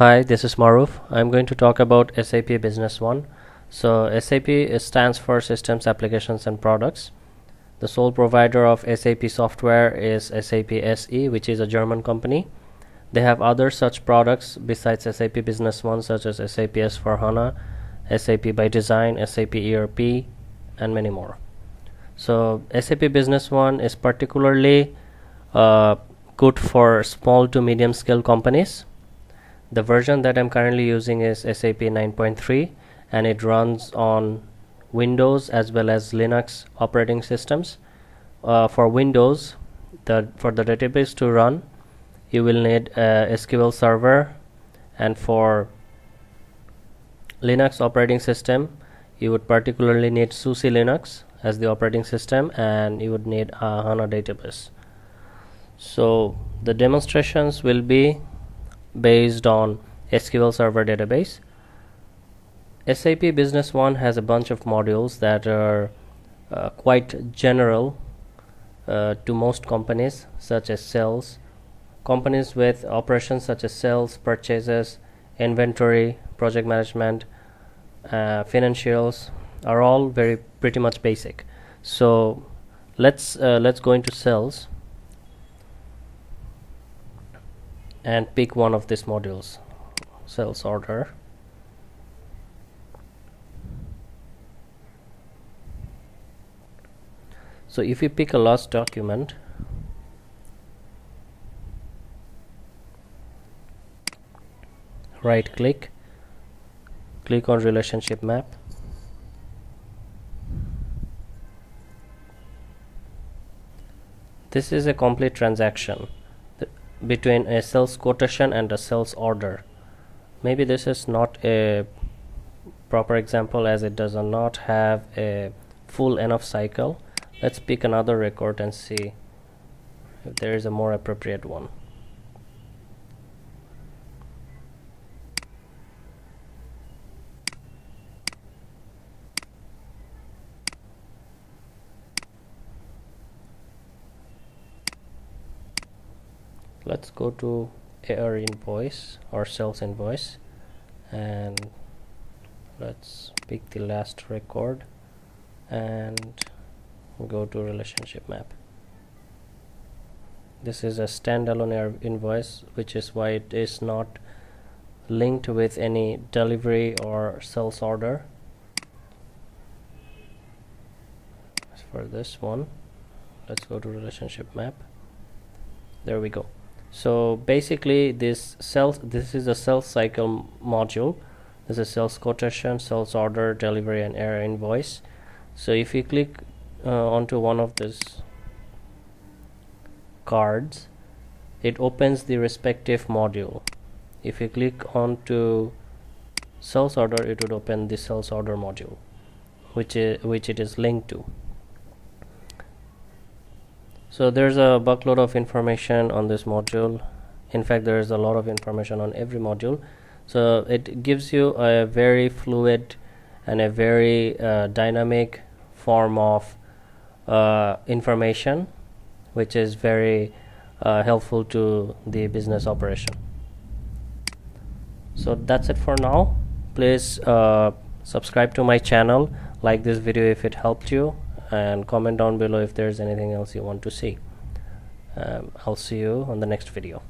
Hi, this is Maruf. I'm going to talk about SAP Business One. So SAP stands for Systems, Applications and Products. The sole provider of SAP software is SAP SE, which is a German company. They have other such products besides SAP Business One, such as SAP S/4HANA, SAP by Design, SAP ERP, and many more. So SAP Business One is particularly good for small to medium scale companies. The version that I'm currently using is SAP 9.3 and it runs on Windows as well as Linux operating systems. For Windows, for the database to run, you will need a SQL server, and for Linux operating system, you would particularly need SUSE Linux as the operating system, and you would need a HANA database. So the demonstrations will be based on SQL Server database. SAP Business One has a bunch of modules that are quite general to most companies, such as sales. Companies with operations such as sales, purchases, inventory, project management, financials are all pretty much basic. So let's go into sales and pick one of these modules, sales order. So if you pick a lost document, right click on relationship map, this is a complete transaction between a sales quotation and a sales order. Maybe this is not a proper example as it does not have a full enough cycle. Let's pick another record and see if there is a more appropriate one. Let's go to AR invoice or sales invoice and let's pick the last record and go to relationship map. This is a standalone AR invoice, which is why it is not linked with any delivery or sales order. As for this one, let's go to relationship map. There we go. So basically this is a sales cycle module. This is sales quotation, sales order, delivery and AR invoice. So if you click onto one of these cards, it opens the respective module. If you click onto sales order, it would open the sales order module, which it is linked to. So there's a buckload of information on this module. In fact, there is a lot of information on every module. So it gives you a very fluid and a very dynamic form of information, which is very helpful to the business operation. So that's it for now. Please subscribe to my channel, like this video if it helped you, and comment down below if there's anything else you want to see. I'll see you on the next video.